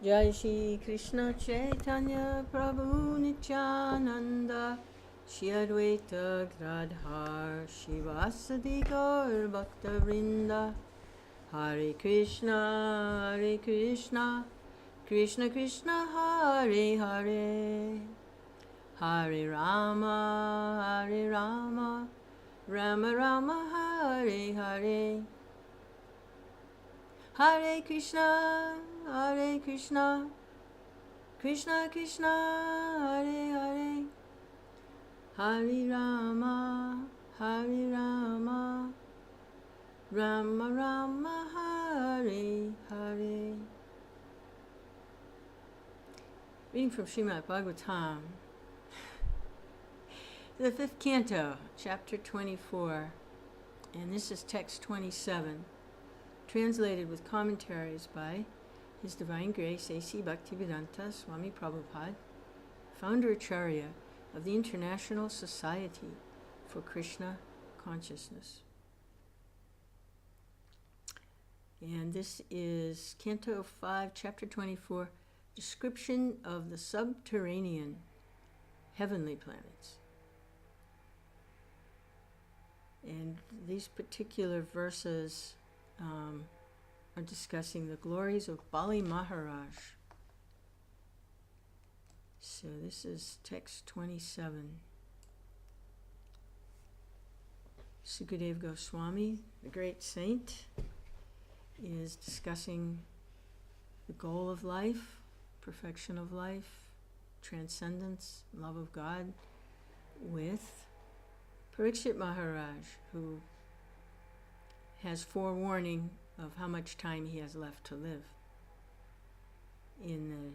Jai Shri Krishna Chaitanya Prabhu Nityananda Shri Advaita Gadadhar Shivasadi Gaur Bhakta Vrinda Hare Krishna Krishna Krishna Hare Hare Hare Rama Rama Rama Hare Hare Hare Krishna Krishna Krishna Hare Hare Hare Rama Rama Rama Hare Hare. Reading from Srimad Bhagavatam, the 5th Canto, Chapter 24, and this is text 27, translated with commentaries by His Divine Grace A.C. Bhaktivedanta Swami Prabhupada, Founder Acharya of the International Society for Krishna Consciousness. And this is Canto 5, Chapter 24, description of the subterranean heavenly planets. And these particular verses are discussing the glories of Bali Maharaj. So this is text 27. Sukadeva Goswami, the great saint, is discussing the goal of life, perfection of life, transcendence, love of God, with Parikshit Maharaj, who has forewarning of how much time he has left to live in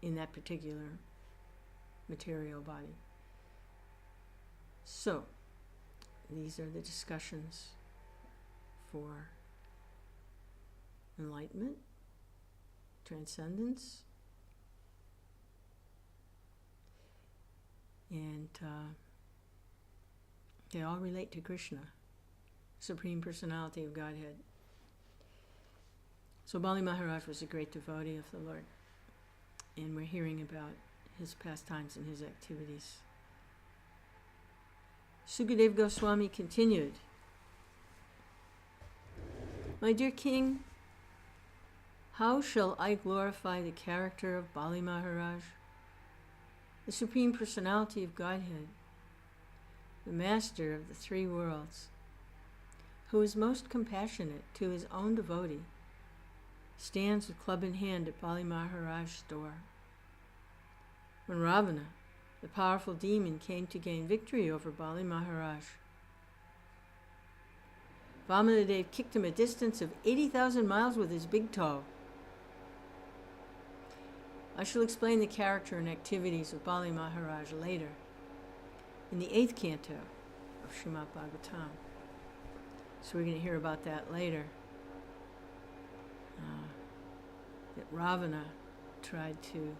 that particular material body. So, these are the discussions for enlightenment, transcendence, and they all relate to Krishna, Supreme Personality of Godhead. So Bali Maharaj was a great devotee of the Lord, and we're hearing about his pastimes and his activities. Sukadeva Goswami continued, "My dear king, how shall I glorify the character of Bali Maharaj, the Supreme Personality of Godhead, the master of the three worlds, who is most compassionate to his own devotee, stands with club in hand at Bali Maharaj's door. When Ravana, the powerful demon, came to gain victory over Bali Maharaj, Vyāsadeva kicked him a distance of 80,000 miles with his big toe. I shall explain the character and activities of Bali Maharaj later, in the 8th canto of Srimad Bhagavatam. So we're going to hear about that later. That Ravana tried to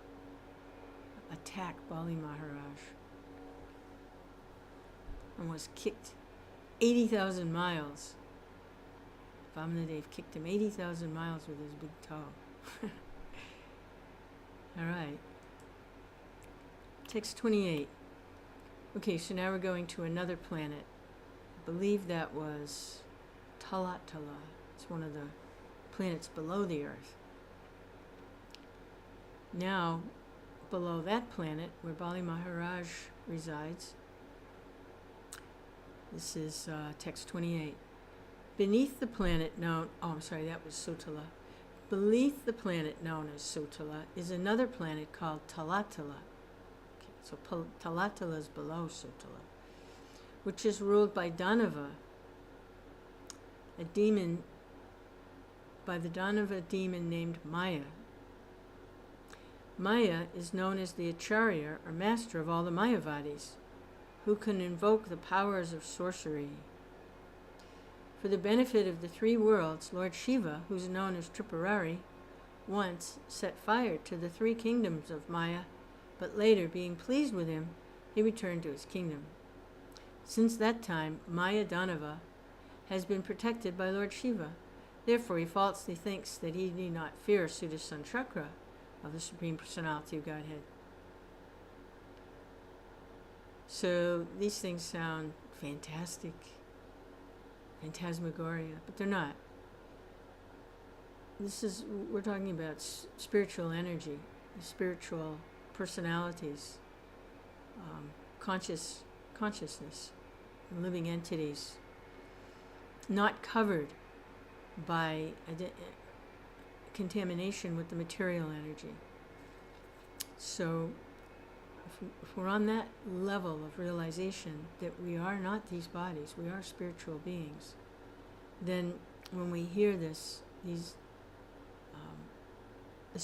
attack Bali Maharaj and was kicked 80,000 miles. Vyāsadeva kicked him 80,000 miles with his big toe. All right. Text 28. Okay, so now we're going to another planet. I believe that was Talatala. It's one of the planets below the Earth. Now, below that planet, where Bali Maharaj resides, this is text 28. Beneath the planet known, that was Sutala. Beneath the planet known as Sutala is another planet called Talatala. Okay, so Talatala is below Sutala, which is ruled by Danava, a demon, by the Danava demon named Maya. Maya is known as the Acharya, or master of all the Mayavadis, who can invoke the powers of sorcery. For the benefit of the three worlds, Lord Shiva, who's known as Tripurari, once set fire to the three kingdoms of Maya, but later, being pleased with him, he returned to his kingdom. Since that time, Maya Danava has been protected by Lord Shiva, Therefore, he falsely thinks that he need not fear Sudarshan Chakra of the Supreme Personality of Godhead. So these things sound fantastic, phantasmagoria, but they're not. We're talking about spiritual energy, spiritual personalities, consciousness, living entities, not covered by contamination with the material energy. So if we're on that level of realization that we are not these bodies, we are spiritual beings, then when we hear this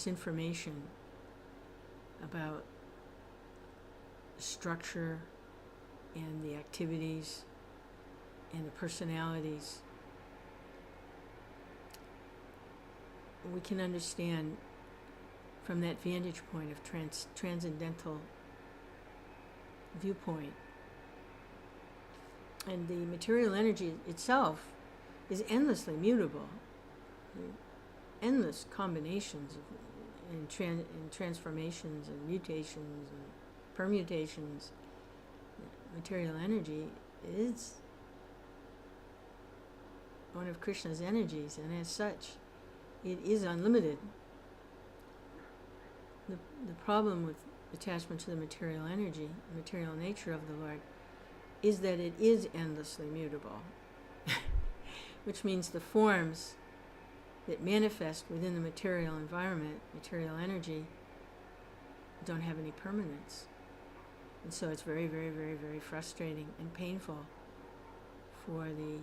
information about structure and the activities and the personalities, we can understand from that vantage point of transcendental viewpoint. And the material energy itself is endlessly mutable. Endless combinations and transformations and mutations and permutations. Material energy is one of Krishna's energies, and as such, it is unlimited. The problem with attachment to the material energy, the material nature of the Lord, is that it is endlessly mutable, which means the forms that manifest within the material environment, material energy, don't have any permanence. And so it's very, very, very, very frustrating and painful for the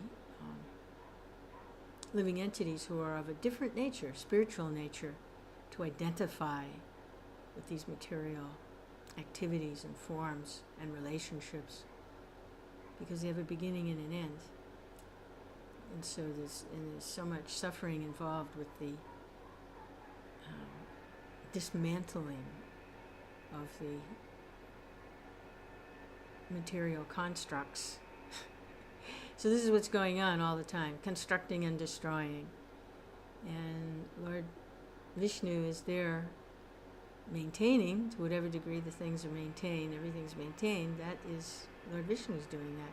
living entities who are of a different nature, spiritual nature, to identify with these material activities and forms and relationships, because they have a beginning and an end. And so there's so much suffering involved with the dismantling of the material constructs. So this is what's going on all the time, constructing and destroying. And Lord Vishnu is there maintaining, to whatever degree the things are maintained, everything's maintained. That is, Lord Vishnu is doing that.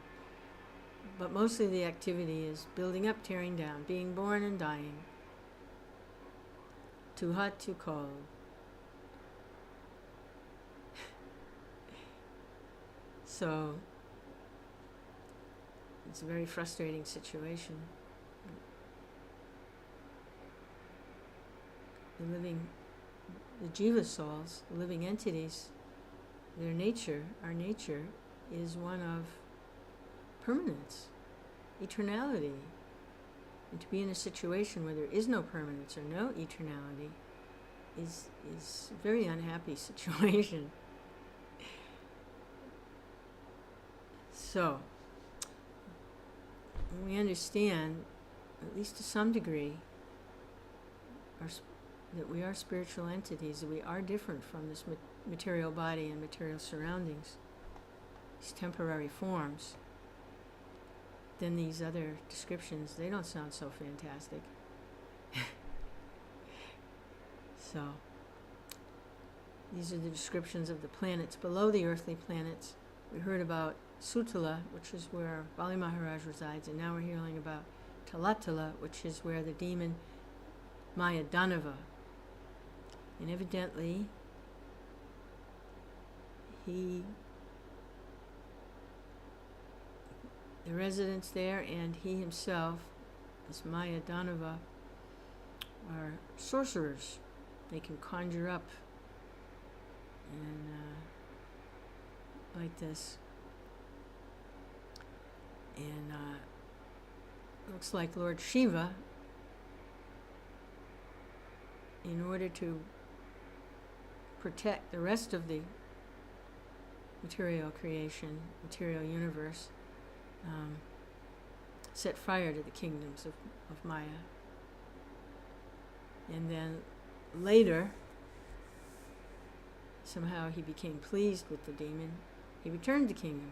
But mostly the activity is building up, tearing down, being born and dying. Too hot, too cold. So it's a very frustrating situation. The jiva souls, the living entities, their nature, our nature, is one of permanence, eternality. And to be in a situation where there is no permanence or no eternality is a very unhappy situation. So, when we understand, at least to some degree, that we are spiritual entities, that we are different from this material body and material surroundings, these temporary forms, then these other descriptions, they don't sound so fantastic. So, these are the descriptions of the planets below the earthly planets. We heard about Sutala, which is where Bali Maharaj resides, and now we're hearing about Talatala, which is where the demon Mayadanava. And evidently, the residents there and he himself, this Mayadanava, are sorcerers. They can conjure up and like this. And looks like Lord Shiva, in order to protect the rest of the material creation, material universe, set fire to the kingdoms of Maya. And then later, somehow he became pleased with the demon. He returned the kingdom.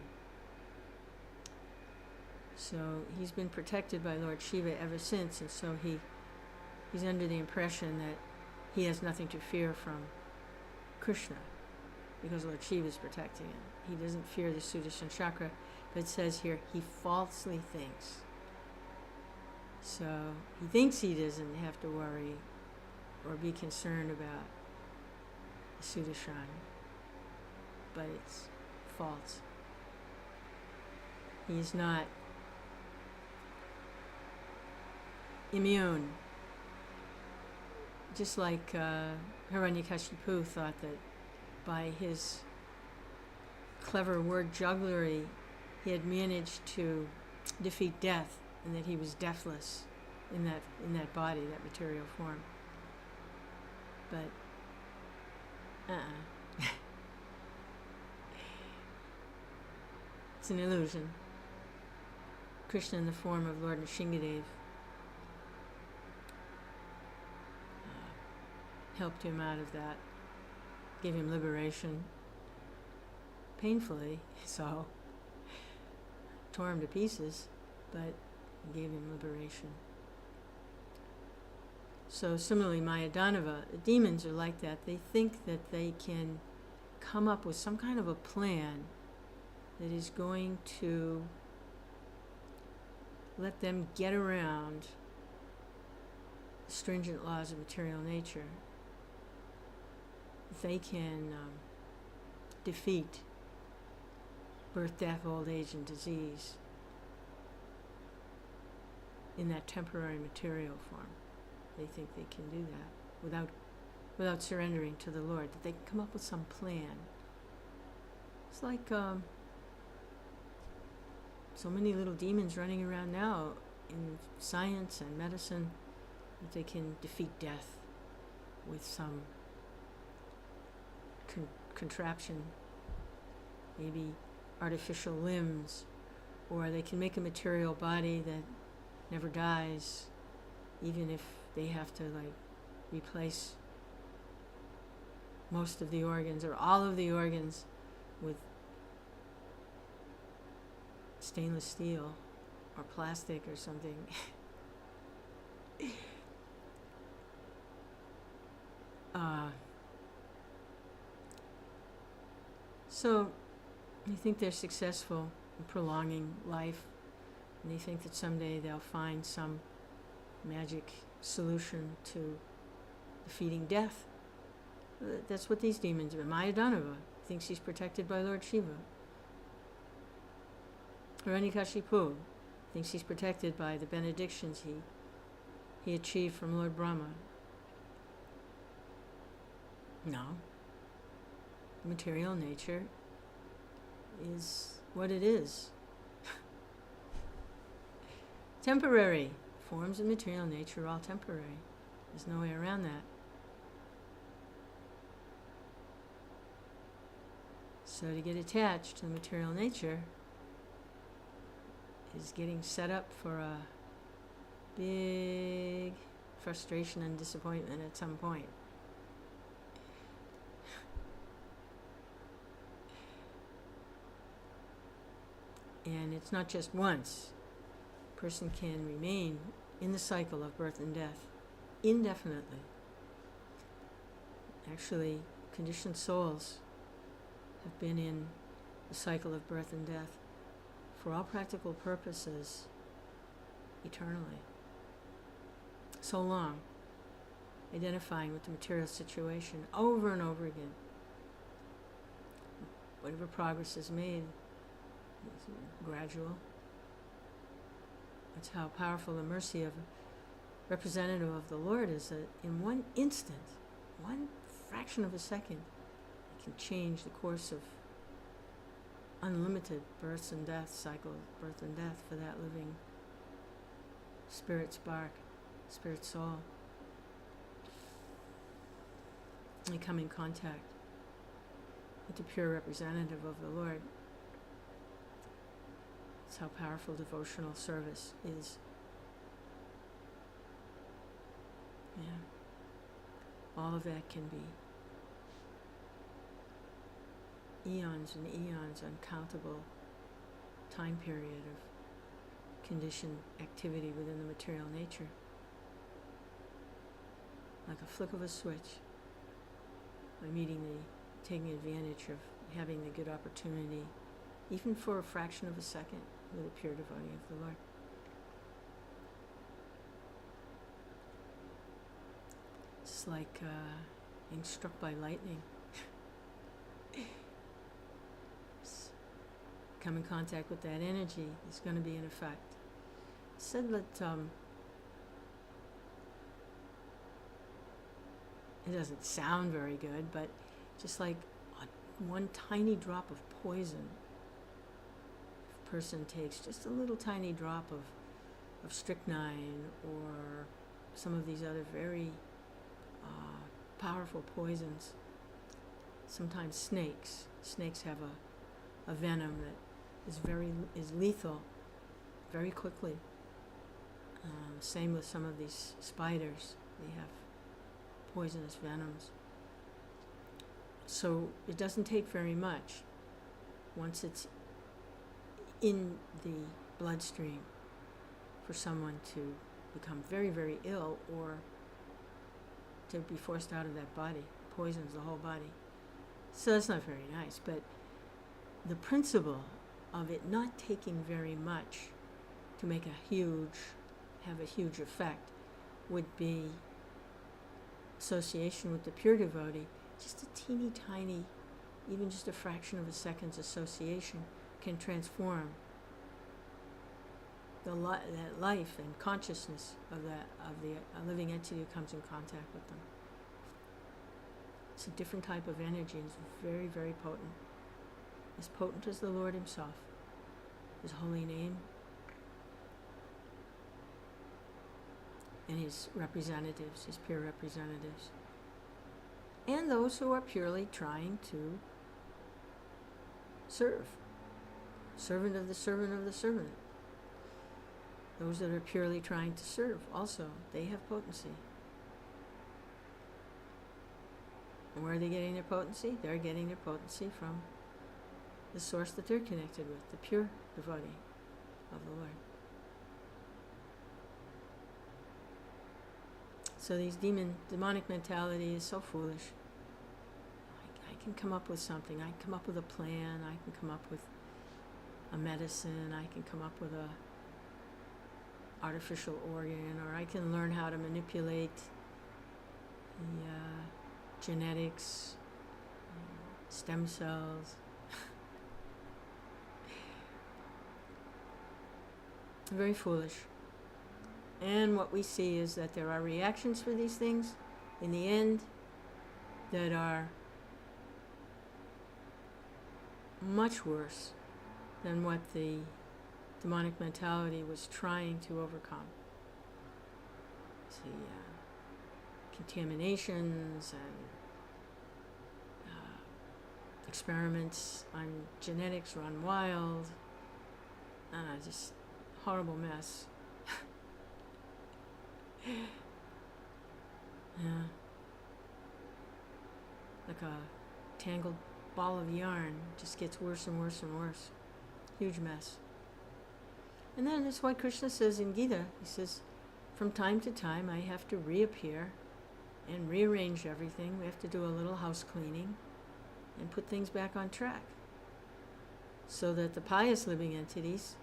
So he's been protected by Lord Shiva ever since, and so he he's under the impression that he has nothing to fear from Krishna, because Lord Shiva is protecting him. He doesn't fear the Sudarshan chakra, but it says here, he falsely thinks. So he thinks he doesn't have to worry or be concerned about the Sudarshan, but it's false. He's not immune. Just like Hiranyakashipu thought that by his clever word jugglery, he had managed to defeat death, and that he was deathless in that body, that material form. But it's an illusion. Krishna in the form of Lord Nrsingadev helped him out of that, gave him liberation, painfully so, tore him to pieces, but gave him liberation. So similarly, Mayadanava, demons are like that. They think that they can come up with some kind of a plan that is going to let them get around the stringent laws of material nature. If they can defeat birth, death, old age, and disease in that temporary material form, they think they can do that without surrendering to the Lord, that they can come up with some plan. It's like so many little demons running around now in science and medicine, that they can defeat death with some contraption, maybe artificial limbs, or they can make a material body that never dies, even if they have to replace most of the organs or all of the organs with stainless steel or plastic or something. So they think they're successful in prolonging life, and they think that someday they'll find some magic solution to defeating death. That's what these demons are. Mayadanava thinks he's protected by Lord Shiva. Hiranyakashipu thinks he's protected by the benedictions he achieved from Lord Brahma. No. Material nature is what it is. Temporary. Forms of material nature are all temporary. There's no way around that. So to get attached to the material nature is getting set up for a big frustration and disappointment at some point. And it's not just once. A person can remain in the cycle of birth and death indefinitely. Actually, conditioned souls have been in the cycle of birth and death for all practical purposes eternally. So long, identifying with the material situation over and over again. Whatever progress is made, it's gradual. That's how powerful the mercy of a representative of the Lord is, that in one instant, one fraction of a second, it can change the course of unlimited births and deaths, cycle of birth and death for that living spirit spark, spirit soul. They come in contact with the pure representative of the Lord. That's how powerful devotional service is. Yeah. All of that can be eons and eons, uncountable time period of conditioned activity within the material nature. like a flick of a switch, by taking advantage of having the good opportunity, even for a fraction of a second, with a pure devotee of the Lord. It's like being struck by lightning. Come in contact with that energy, there's going to be an effect. It said that it doesn't sound very good, but just like one tiny drop of poison, if a person takes just a little tiny drop of strychnine or some of these other very powerful poisons, sometimes snakes have a venom that is lethal very quickly. Same with some of these spiders, they have poisonous venoms. So it doesn't take very much once it's in the bloodstream for someone to become very, very ill or to be forced out of that body. Poisons the whole body. So that's not very nice, but the principle of it not taking very much to make have a huge effect would be association with the pure devotee. Just a teeny tiny, even just a fraction of a second's association can transform that life and consciousness of the living entity who comes in contact with them. It's a different type of energy, and it's very, very potent. As potent as the Lord himself, his holy name, and his representatives, his pure representatives, and those who are purely trying to serve. Servant of the servant of the servant. Those that are purely trying to serve also, they have potency. And where are they getting their potency? They're getting their potency from the source that they're connected with, the pure devotee of the Lord. So these demonic mentality is so foolish. I can come up with something. I can come up with a plan. I can come up with a medicine. I can come up with a artificial organ, or I can learn how to manipulate the genetics, stem cells. Very foolish. And what we see is that there are reactions for these things in the end that are much worse than what the demonic mentality was trying to overcome. See, contaminations and experiments on genetics run wild. Just horrible mess. Yeah. Like a tangled ball of yarn, just gets worse and worse and worse. Huge mess. And then that's why Krishna says in Gita, he says, from time to time I have to reappear and rearrange everything. We have to do a little house cleaning and put things back on track, so that the pious living entities,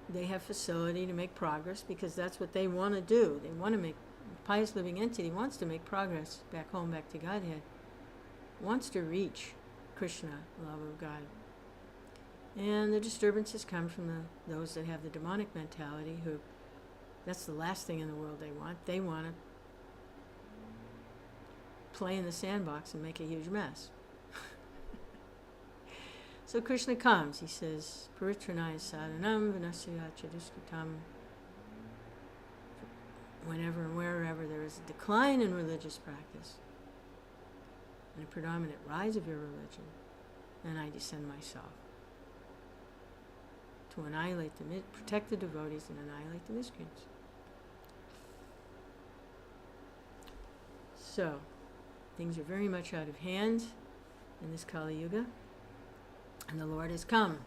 they have facility to make progress, because that's what they want to do. They want to make, the pious living entity wants to make progress back home, back to Godhead, wants to reach Krishna, love of God. And the disturbances come from those that have the demonic mentality, who, that's the last thing in the world they want. They want to play in the sandbox and make a huge mess. So Krishna comes, he says, Paritranaya sadhanam vinasya chaduskatam. Whenever and wherever there is a decline in religious practice and a predominant rise of your religion, then I descend myself to annihilate protect the devotees and annihilate the miscreants. So, things are very much out of hand in this Kali Yuga. And the Lord has come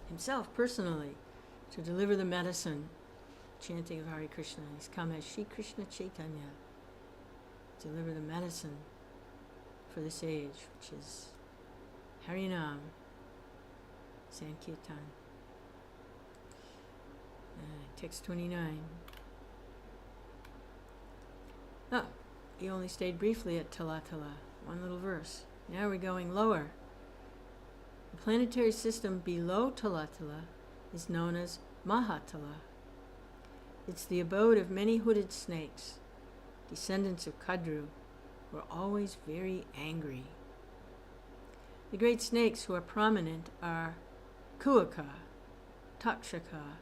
himself personally to deliver the medicine, chanting of Hare Krishna. He's come as Shri Krishna Chaitanya, deliver the medicine for this age, which is Harinam, Sankirtan. Text 29. Oh, he only stayed briefly at Talatala, one little verse. Now we're going lower. The planetary system below Talatala is known as Mahatala. It's the abode of many hooded snakes, descendants of Kadru, who are always very angry. The great snakes who are prominent are Kuaka, Takshaka,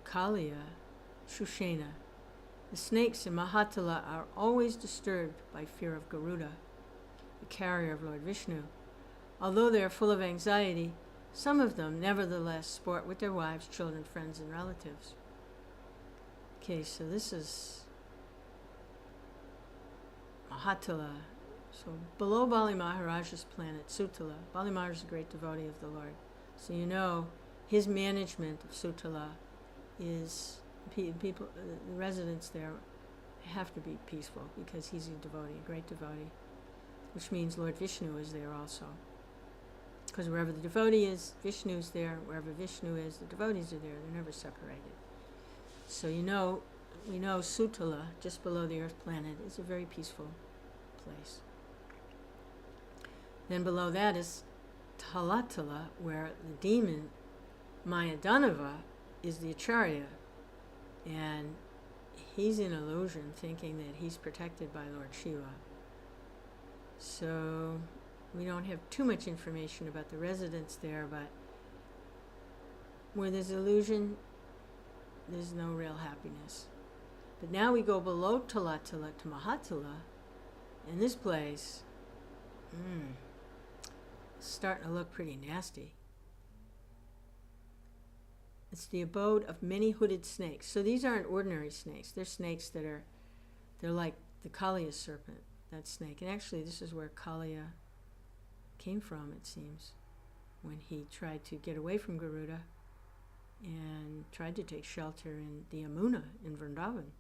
Kaliya, Shushena. The snakes in Mahatala are always disturbed by fear of Garuda, the carrier of Lord Vishnu. Although they are full of anxiety, some of them nevertheless sport with their wives, children, friends, and relatives. Okay, so this is Mahatala. So below Bali Maharaj's planet, Sutala, Bali Maharaj is a great devotee of the Lord. So you know his management of Sutala is, people, the residents there have to be peaceful because he's a devotee, a great devotee, which means Lord Vishnu is there also. Because wherever the devotee is, Vishnu is there. Wherever Vishnu is, the devotees are there. They're never separated. So you know, we know Sutala, just below the earth planet, is a very peaceful place. Then below that is Talatala, where the demon Mayadanava is the Acharya. And he's in illusion, thinking that he's protected by Lord Shiva. So we don't have too much information about the residents there, but where there's illusion, there's no real happiness. But now we go below Talatala to Mahatala, and this place, starting to look pretty nasty. It's the abode of many hooded snakes. So these aren't ordinary snakes. They're snakes that they're like the Kaliya serpent, that snake. And actually this is where Kaliya came from, it seems, when he tried to get away from Garuda and tried to take shelter in the Yamuna in Vrindavan.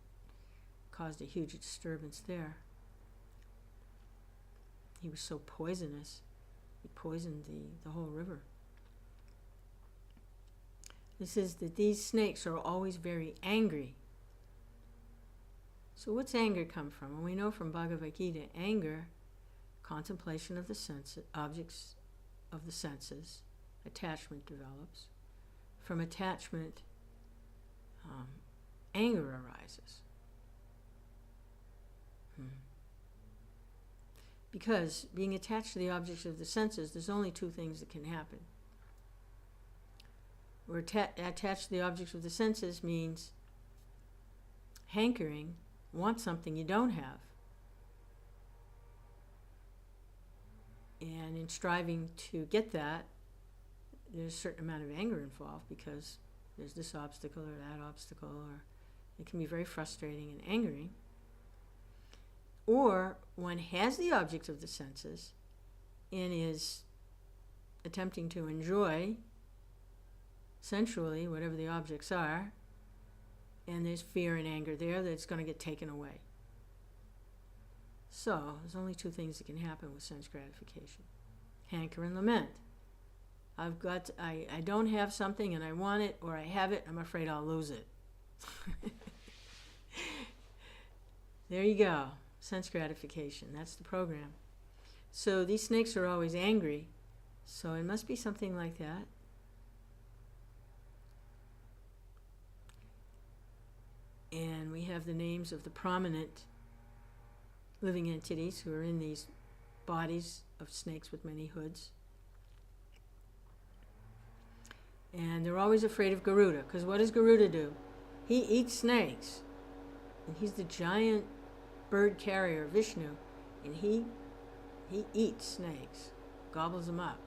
Caused a huge disturbance there. He was so poisonous, he poisoned the whole river. This is that these snakes are always very angry. So what's anger come from? And we know from Bhagavad Gita, anger, contemplation of the senses, objects of the senses, attachment develops. From attachment, anger arises. Because being attached to the objects of the senses, there's only two things that can happen. We're attached to the objects of the senses means hankering, want something you don't have. And in striving to get that, there's a certain amount of anger involved because there's this obstacle or that obstacle, or it can be very frustrating and angering. Or one has the objects of the senses and is attempting to enjoy sensually whatever the objects are, and there's fear and anger there that's going to get taken away. So there's only two things that can happen with sense gratification: hanker and lament. I don't have something and I want it, or I have it, I'm afraid I'll lose it. There you go. Sense gratification. That's the program. So these snakes are always angry. So it must be something like that. And we have the names of the prominent living entities who are in these bodies of snakes with many hoods. And they're always afraid of Garuda, because what does Garuda do? He eats snakes. And he's the giant bird carrier, Vishnu, and he eats snakes, gobbles them up.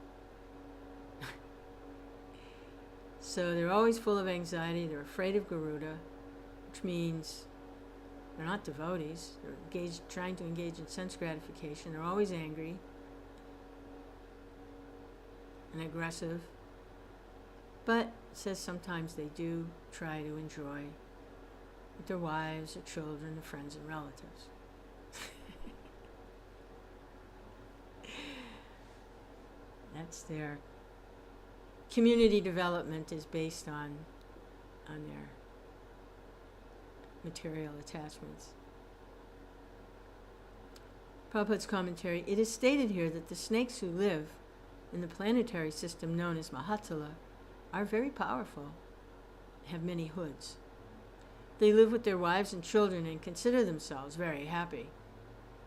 So they're always full of anxiety, they're afraid of Garuda, which means they're not devotees, they're trying to engage in sense gratification, they're always angry and aggressive, but it says sometimes they do try to enjoy with their wives, their children, their friends, and relatives. That's their community development is based on their material attachments. Prabhupada's commentary, it is stated here that the snakes who live in the planetary system known as Mahatala are very powerful, have many hoods. They live with their wives and children and consider themselves very happy,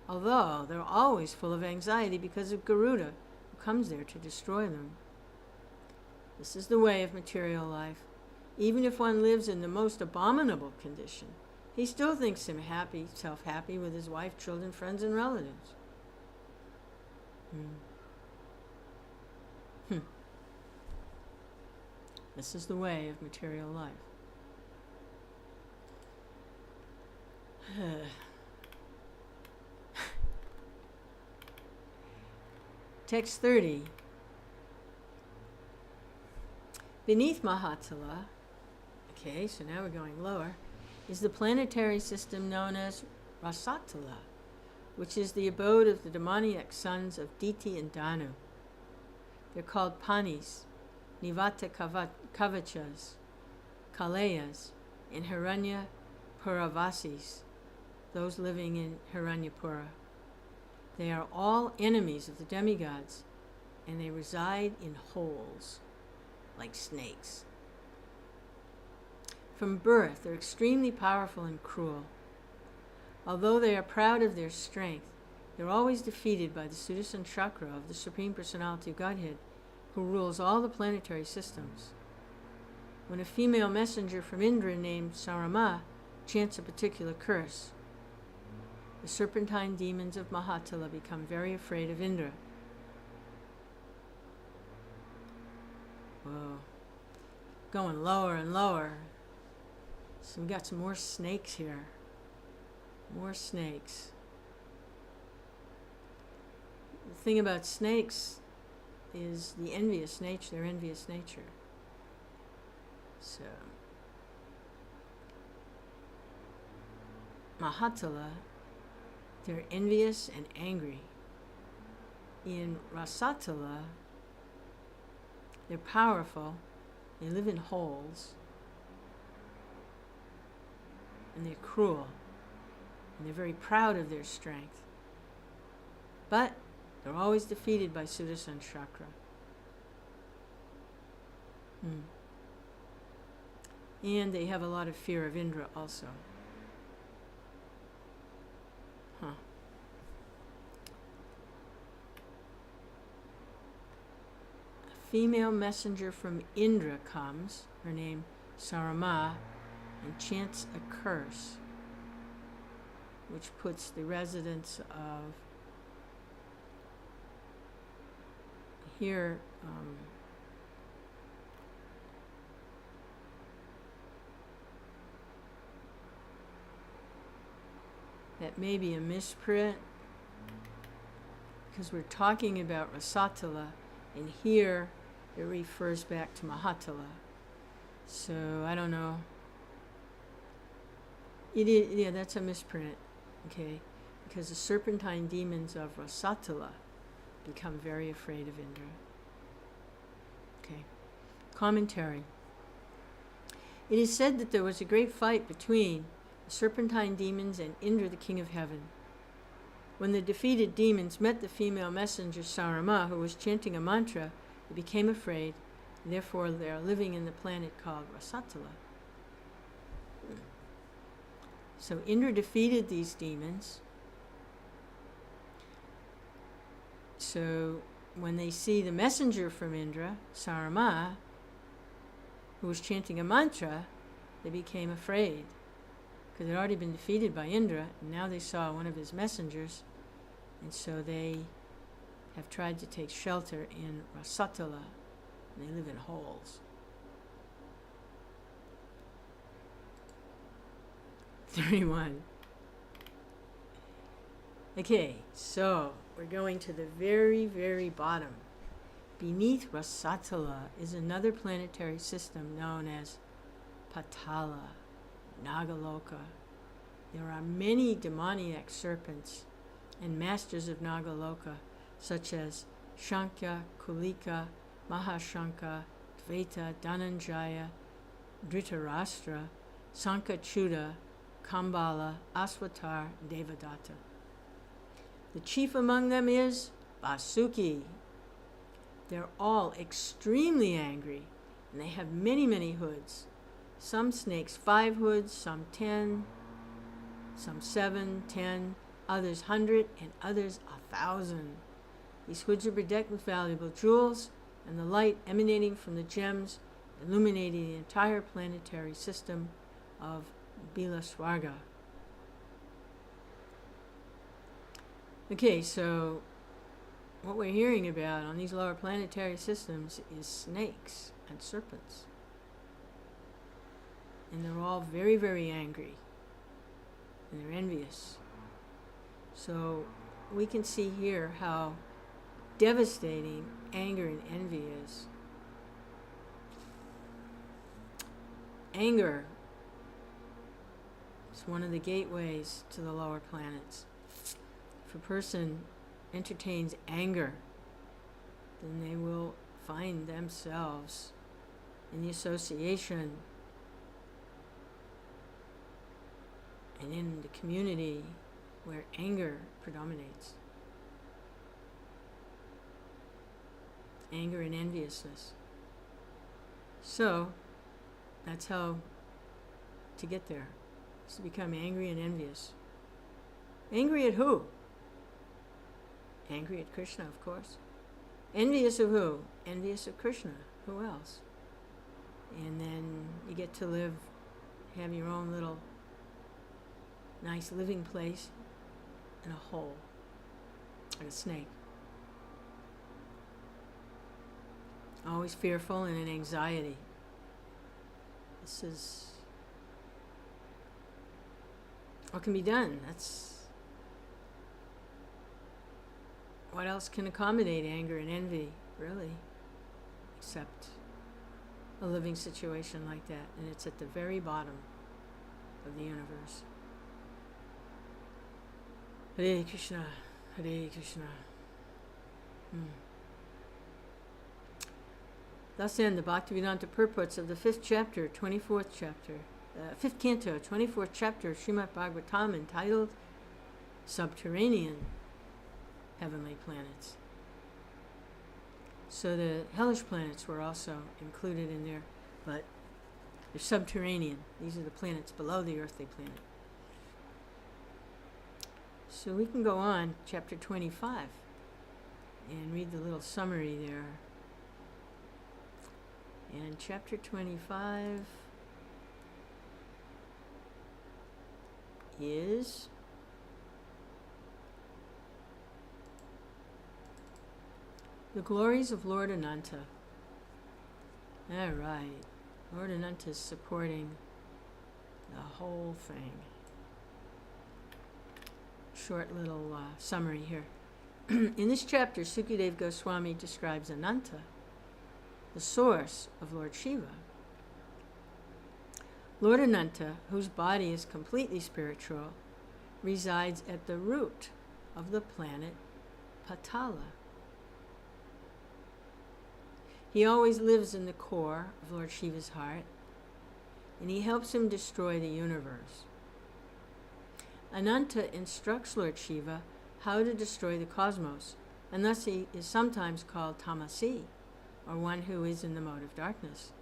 although they're always full of anxiety because of Garuda, who comes there to destroy them. This is the way of material life. Even if one lives in the most abominable condition, he still thinks himself happy with his wife, children, friends, and relatives. This is the way of material life. Text 30. Beneath Mahatala, okay, so now we're going lower, is the planetary system known as Rasatala, which is the abode of the demoniac sons of Diti and Danu. They're called Panis, Nivata Kavachas, Kalayas, and Hiranya Puravasis, those living in Hiranyapura. They are all enemies of the demigods, and they reside in holes, like snakes. From birth, they're extremely powerful and cruel. Although they are proud of their strength, they're always defeated by the Sudarshan Chakra of the Supreme Personality of Godhead, who rules all the planetary systems. When a female messenger from Indra named Sarama chants a particular curse, the serpentine demons of Mahatala become very afraid of Indra. Whoa. Going lower and lower. So we got some more snakes here. More snakes. The thing about snakes is the envious nature, their envious nature. So, Mahatala, they're envious and angry. In Rasatala, they're powerful, they live in holes, and they're cruel, and they're very proud of their strength. But they're always defeated by Sudarshan Chakra. And they have a lot of fear of Indra also. A female messenger from Indra comes, her name Sarama, and chants a curse, which puts the residents of here that may be a misprint, because we're talking about Rasatala, and here it refers back to Mahatala. So I don't know. It is, yeah, that's a misprint, okay? Because the serpentine demons of Rasatala become very afraid of Indra. Okay. Commentary. It is said that there was a great fight between the serpentine demons and Indra, the king of heaven. When the defeated demons met the female messenger Sarama, who was chanting a mantra, they became afraid, and therefore they are living in the planet called Rasatala. So Indra defeated these demons. So when they see the messenger from Indra, Sarama, who was chanting a mantra, they became afraid, because they'd already been defeated by Indra, and now they saw one of his messengers, and so they have tried to take shelter in Rasatala, and they live in holes. 31. Okay, so we're going to the very, very bottom. Beneath Rasatala is another planetary system known as Patala, Nagaloka. There are many demoniac serpents and masters of Nagaloka, such as Shankya, Kulika, Mahashanka, Dvaita, Dhananjaya, Dhritarashtra, Sankachuta, Kambala, Aswatar, Devadatta. The chief among them is Vasuki. They're all extremely angry, and they have many, many hoods. Some snakes 5 hoods, some 10, some 7, 10, others 100, and others 1,000. These hoods are bedecked with valuable jewels, and the light emanating from the gems illuminating the entire planetary system of Bilaswarga. Okay, so what we're hearing about on these lower planetary systems is snakes and serpents. And they're all very, very angry. And they're envious. So we can see here how devastating anger and envy is. Anger is one of the gateways to the lower planets. If a person entertains anger, then they will find themselves in the association and in the community where anger predominates. Anger and enviousness. So, that's how to get there, is to become angry and envious. Angry at who? Angry at Krishna, of course. Envious of who? Envious of Krishna. Who else? And then you get to live, have your own little nice living place in a hole, like a snake. Always fearful and in anxiety. This is what can be done. That's what else can accommodate anger and envy, really, except a living situation like that, and it's at the very bottom of the universe. Hare Krishna, Hare Krishna. Thus end the Bhaktivedanta purports of the 5th chapter, 24th chapter, 5th canto, 24th chapter of Srimad Bhagavatam, entitled Subterranean Heavenly Planets. So the hellish planets were also included in there, but they're subterranean. These are the planets below the earthly planet. So we can go on, chapter 25, and read the little summary there. And chapter 25 is the glories of Lord Ananta. All right, Lord Ananta is supporting the whole thing. Short little summary here. In this chapter, Sukadeva Goswami describes Ananta, the source of Lord Shiva. Lord Ananta, whose body is completely spiritual, resides at the root of the planet Patala. He always lives in the core of Lord Shiva's heart, and he helps him destroy the universe. Ananta instructs Lord Shiva how to destroy the cosmos, and thus he is sometimes called Tamasi, or one who is in the mode of darkness.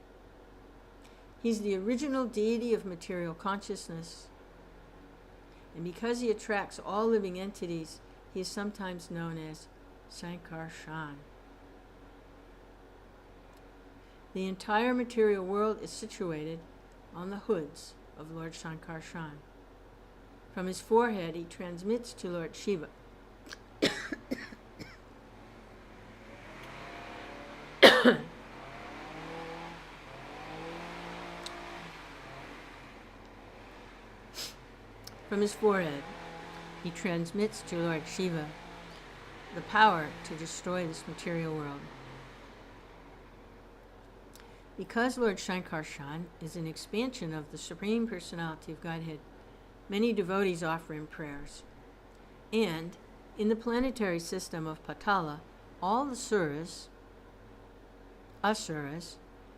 He's the original deity of material consciousness, and because he attracts all living entities, he is sometimes known as Sankarshan. The entire material world is situated on the hoods of Lord Sankarshan. From his forehead, he transmits to Lord Shiva From his forehead, he transmits to Lord Shiva the power to destroy this material world. Because Lord Sankarshan is an expansion of the Supreme Personality of Godhead, many devotees offer him prayers. And in the planetary system of Patala, all the suras, asuras,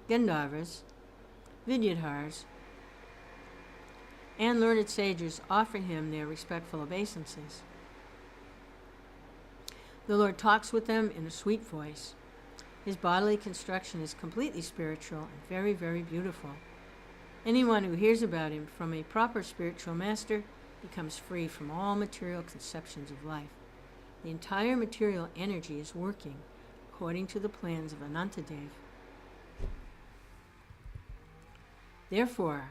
Gandharvas, Vidyadhars, and learned sages offer him their respectful obeisances. The Lord talks with them in a sweet voice. His bodily construction is completely spiritual and very, very beautiful. Anyone who hears about him from a proper spiritual master becomes free from all material conceptions of life. The entire material energy is working according to the plans of Anantadev. Therefore,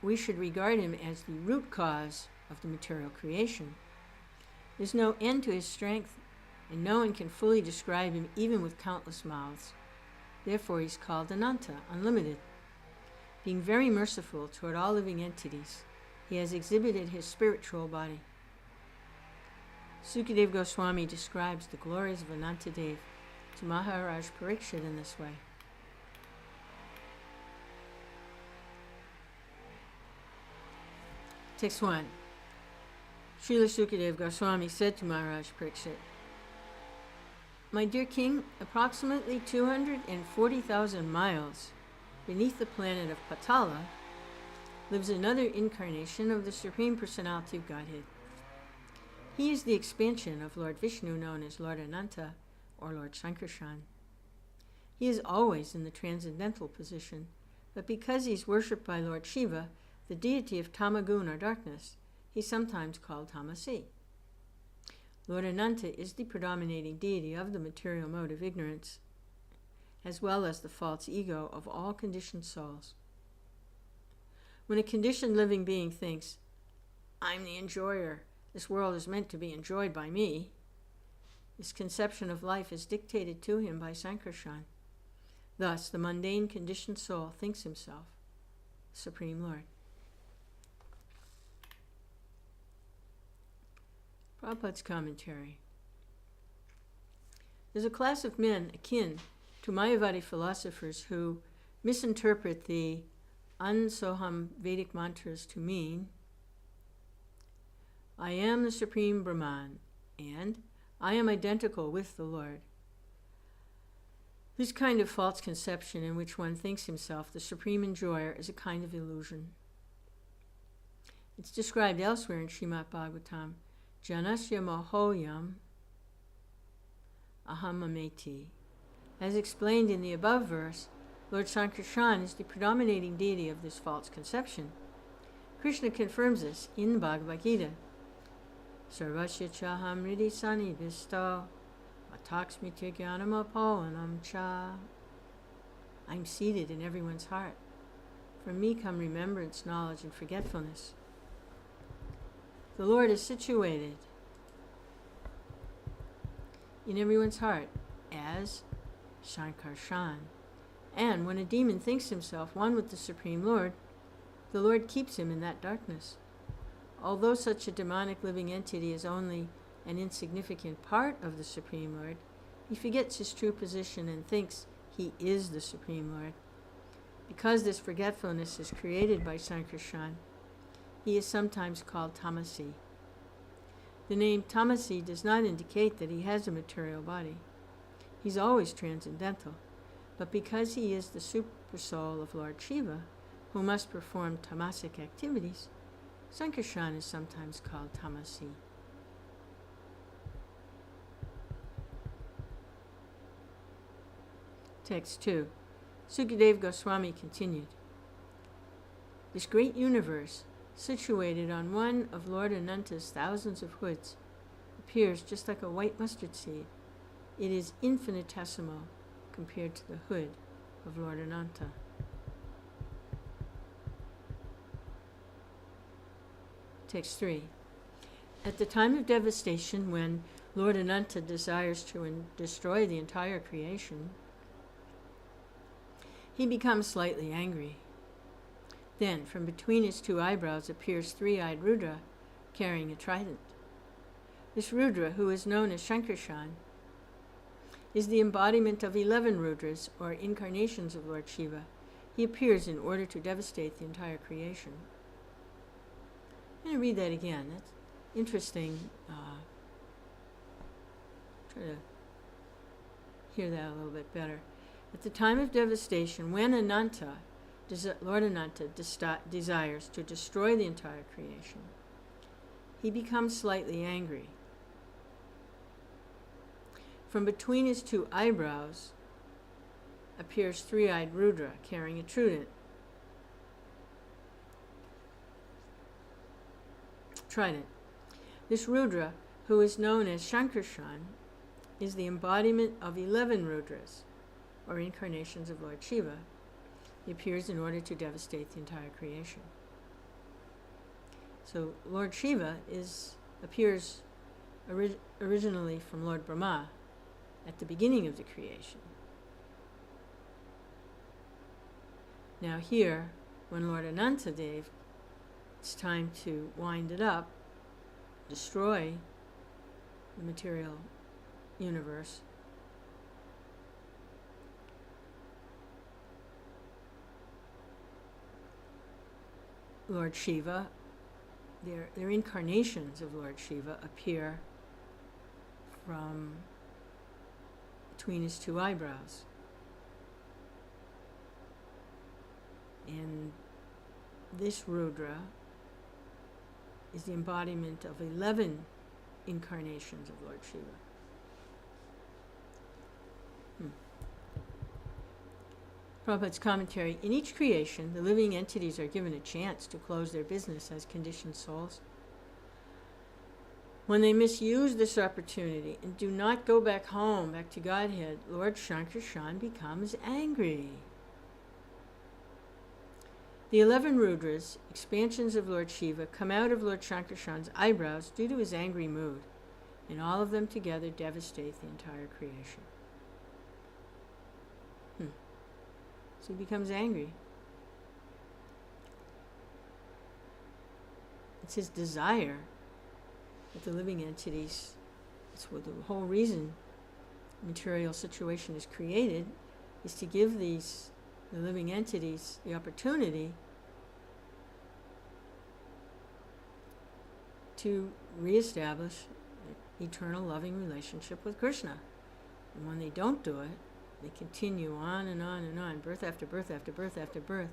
we should regard him as the root cause of the material creation. There's no end to his strength, and no one can fully describe him even with countless mouths. Therefore he's called Ananta, unlimited. Being very merciful toward all living entities, he has exhibited his spiritual body. Sukadeva Goswami describes the glories of Anantadev to Maharaj Parikshit in this way. Text 1. Srila Sukadeva Goswami said to Maharaj Parikshit, "My dear king, approximately 240,000 miles beneath the planet of Patala lives another incarnation of the Supreme Personality of Godhead. He is the expansion of Lord Vishnu, known as Lord Ananta or Lord Sankarshan. He is always in the transcendental position, but because he is worshipped by Lord Shiva, the deity of Tamagun or darkness, he's sometimes called Tamasi. Lord Ananta is the predominating deity of the material mode of ignorance, as well as the false ego of all conditioned souls. When a conditioned living being thinks, 'I'm the enjoyer, this world is meant to be enjoyed by me,' this conception of life is dictated to him by Sankarshan. Thus, the mundane conditioned soul thinks himself the Supreme Lord." Prabhupada's commentary. There's a class of men akin to Mayavadi philosophers who misinterpret the Ansoham Vedic mantras to mean, "I am the Supreme Brahman," and "I am identical with the Lord." This kind of false conception in which one thinks himself the supreme enjoyer is a kind of illusion. It's described elsewhere in Srimad Bhagavatam, "Janasya mohoyam ahamameti." As explained in the above verse, Lord Sankarshan is the predominating deity of this false conception. Krishna confirms this in the Bhagavad Gita. "Sarvasya chaham hridi sannivisto mataksmitya jnanamapohanam cha." I'm seated in everyone's heart. From me come remembrance, knowledge, and forgetfulness. The Lord is situated in everyone's heart as Sankarshan. And when a demon thinks himself one with the Supreme Lord, the Lord keeps him in that darkness. Although such a demonic living entity is only an insignificant part of the Supreme Lord, he forgets his true position and thinks he is the Supreme Lord. Because this forgetfulness is created by Sankarshan, he is sometimes called Tamasi. The name Tamasi does not indicate that he has a material body. He's always transcendental, but because he is the super soul of Lord Shiva, who must perform tamasic activities, Sankarshan is sometimes called Tamasi. Text 2. Sukadeva Goswami continued, "This great universe, situated on one of Lord Ananta's thousands of hoods, appears just like a white mustard seed. It is infinitesimal compared to the hood of Lord Ananta." Text 3. At the time of devastation, when Lord Ananta desires to destroy the entire creation, he becomes slightly angry. Then, from between his two eyebrows appears three-eyed Rudra carrying a trident. This Rudra, who is known as Sankarshan, is the embodiment of 11 Rudras, or incarnations of Lord Shiva. He appears in order to devastate the entire creation. I'm going to read that again. That's interesting Try to hear that a little bit better. At the time of devastation, when Lord Ananta desires to destroy the entire creation, he becomes slightly angry. From between his two eyebrows appears three-eyed Rudra carrying a trident. This Rudra, who is known as Shankarshan, is the embodiment of 11 Rudras, or incarnations of Lord Shiva. He appears in order to devastate the entire creation. So Lord Shiva appears originally from Lord Brahma at the beginning of the creation. Now here, when Lord Anantadev, it's time to wind it up, destroy the material universe, Lord Shiva, their incarnations of Lord Shiva appear from between his two eyebrows. And this Rudra is the embodiment of 11 incarnations of Lord Shiva. Prabhupada's commentary: in each creation, the living entities are given a chance to close their business as conditioned souls. When they misuse this opportunity and do not go back home, back to Godhead, Lord Shankarshan becomes angry. The 11 Rudras, expansions of Lord Shiva, come out of Lord Shankarshan's eyebrows due to his angry mood, and all of them together devastate the entire creation. So he becomes angry. It's his desire that the living entities, that's what the whole reason the material situation is created, is to give the living entities the opportunity to reestablish an eternal loving relationship with Krishna. And when they don't do it, they continue on and on and on, birth after birth after birth after birth,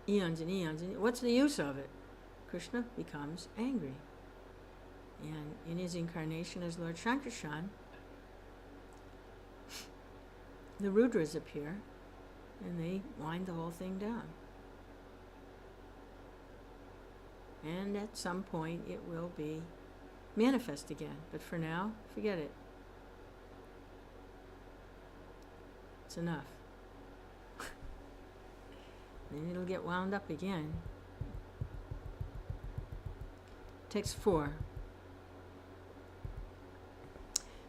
eons and eons. And what's the use of it? Krishna becomes angry. And in his incarnation as Lord Shankarshan, the Rudras appear and they wind the whole thing down. And at some point it will be manifest again. But for now, forget it. It's enough. Then it'll get wound up again. Text 4.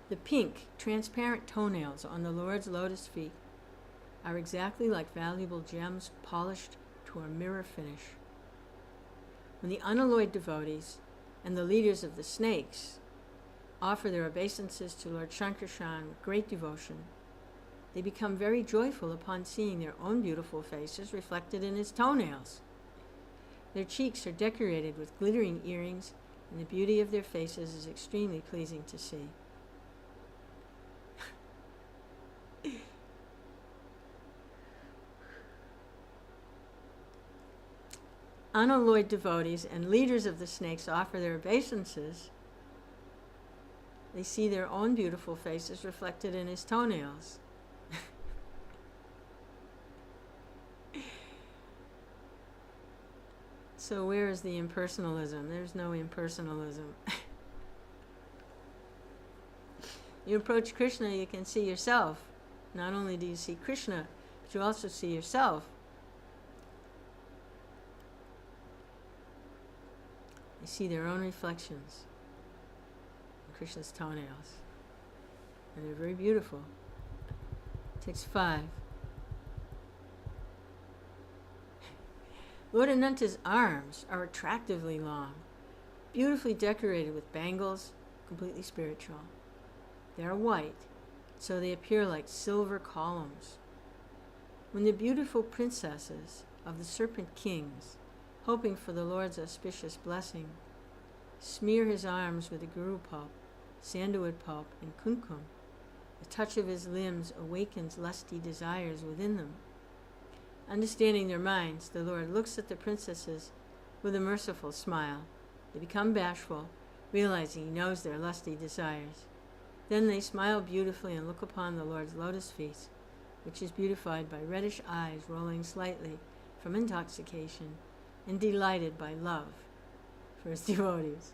The pink, transparent toenails on the Lord's lotus feet are exactly like valuable gems polished to a mirror finish. When the unalloyed devotees and the leaders of the snakes offer their obeisances to Lord Shankarshan with great devotion, they become very joyful upon seeing their own beautiful faces reflected in his toenails. Their cheeks are decorated with glittering earrings, and the beauty of their faces is extremely pleasing to see. Unalloyed devotees and leaders of the snakes offer their obeisances. They see their own beautiful faces reflected in his toenails. So where is the impersonalism? There's no impersonalism. You approach Krishna, you can see yourself. Not only do you see Krishna, but you also see yourself. They see their own reflections in Krishna's toenails. And they're very beautiful. Text 5. Lord Ananta's arms are attractively long, beautifully decorated with bangles, completely spiritual. They are white, so they appear like silver columns. When the beautiful princesses of the serpent kings, hoping for the Lord's auspicious blessing, smear his arms with the guru pulp, sandalwood pulp, and kumkum. The touch of his limbs awakens lusty desires within them. Understanding their minds, the Lord looks at the princesses with a merciful smile. They become bashful, realizing he knows their lusty desires. Then they smile beautifully and look upon the Lord's lotus face, which is beautified by reddish eyes rolling slightly from intoxication and delighted by love for his devotees.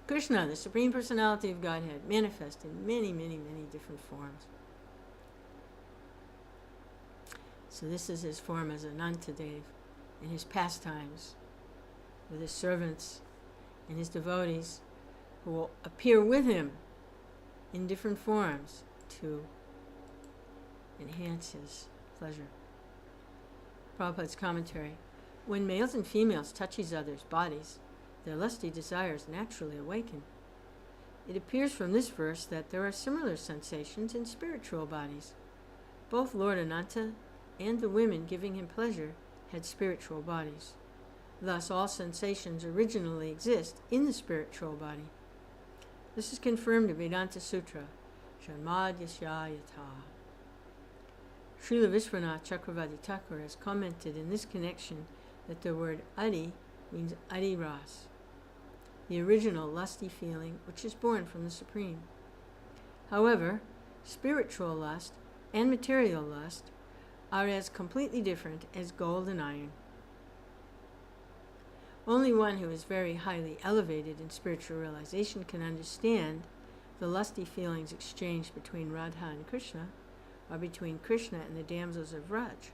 Krishna, the Supreme Personality of Godhead, manifest in many, many, many different forms. So this is his form as Anantadev in his pastimes with his servants and his devotees who will appear with him in different forms to enhance his pleasure. Prabhupada's commentary. When males and females touch each other's bodies, their lusty desires naturally awaken. It appears from this verse that there are similar sensations in spiritual bodies. Both Lord Ananta and the women giving him pleasure had spiritual bodies. Thus, all sensations originally exist in the spiritual body. This is confirmed in Vedanta Sutra, Janmad Yasya Yatha. Srila Vishwanath Chakravarti Thakur has commented in this connection that the word Adi means Adi Ras, the original lusty feeling which is born from the Supreme. However, spiritual lust and material lust are as completely different as gold and iron. Only one who is very highly elevated in spiritual realization can understand the lusty feelings exchanged between Radha and Krishna, or between Krishna and the damsels of Vraj.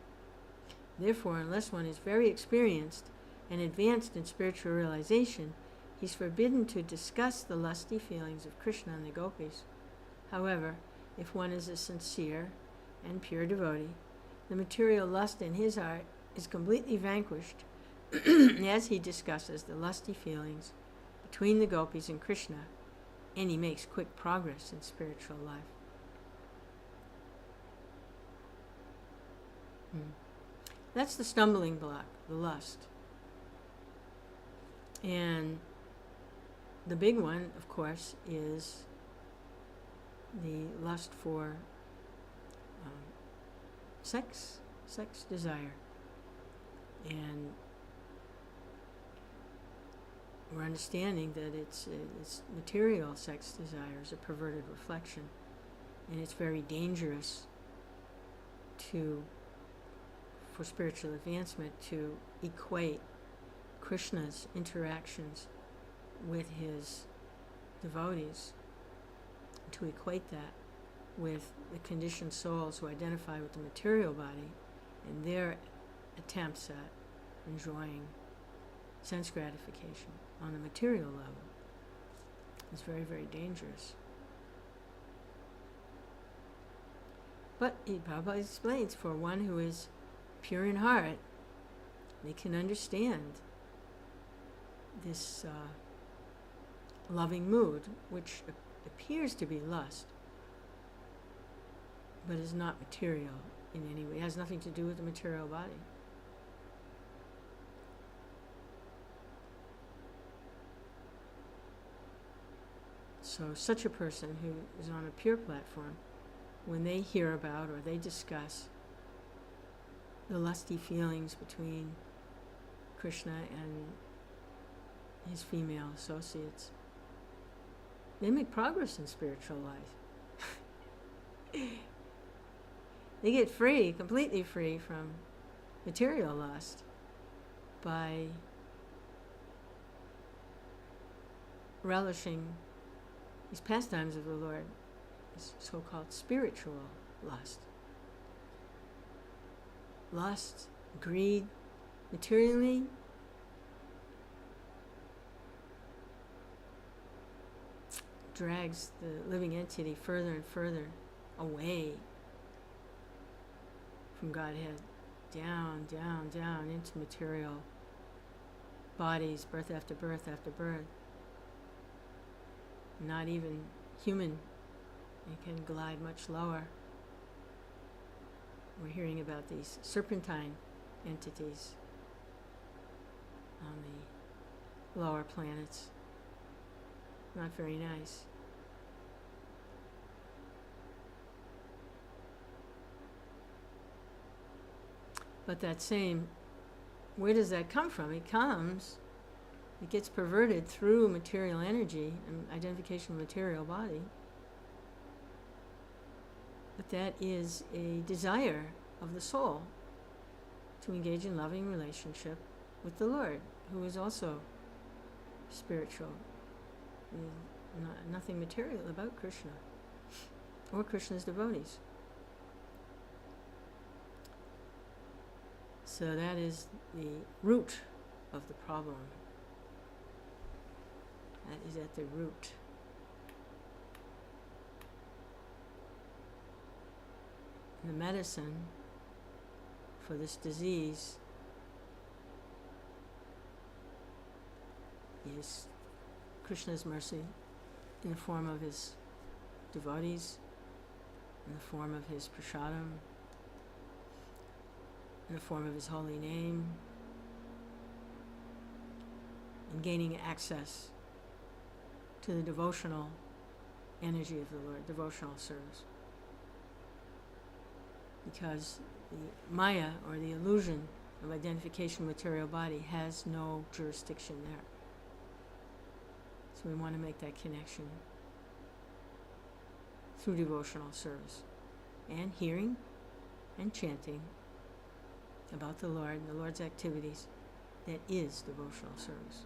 Therefore, unless one is very experienced and advanced in spiritual realization, he's forbidden to discuss the lusty feelings of Krishna and the gopis. However, if one is a sincere and pure devotee, the material lust in his heart is completely vanquished as he discusses the lusty feelings between the gopis and Krishna, and he makes quick progress in spiritual life. That's the stumbling block, the lust. And the big one, of course, is the lust for sex desire. And we're understanding that it's material sex desire is a perverted reflection, and it's very dangerous for spiritual advancement to equate Krishna's interactions with his devotees, to equate that with the conditioned souls who identify with the material body and their attempts at enjoying sense gratification on a material level. It's very, very dangerous. But Prabhupada explains, for one who is pure in heart, they can understand this loving mood, which appears to be lust, but is not material in any way. It has nothing to do with the material body. So such a person who is on a pure platform, when they hear about or they discuss the lusty feelings between Krishna and his female associates, they make progress in spiritual life. They get free, completely free from material lust by relishing these pastimes of the Lord, this so-called spiritual lust. Lust, greed, materially, drags the living entity further and further away from Godhead, down, down, down into material bodies, birth after birth after birth. Not even human. It can glide much lower. We're hearing about these serpentine entities, on the lower planets. Not very nice. But that same, where does that come from? It gets perverted through material energy and identification of material body. But that is a desire of the soul to engage in loving relationship with the Lord, who is also spiritual. Nothing material about Krishna or Krishna's devotees. So that is the root of the problem. That is at the root. The medicine for this disease is Krishna's mercy in the form of his devotees, in the form of his prasadam, in the form of his holy name, and gaining access to the devotional energy of the Lord, devotional service. Because the Maya, or the illusion of identification with material body, has no jurisdiction there. So we want to make that connection through devotional service and hearing and chanting about the Lord and the Lord's activities. That is devotional service.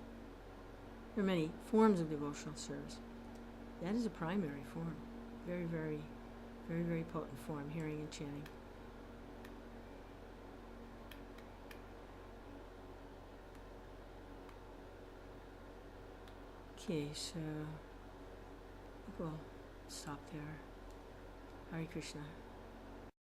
There are many forms of devotional service. That is a primary form. Very, very, very, very potent form, hearing and chanting. Okay, so we'll stop there. Hare Krishna.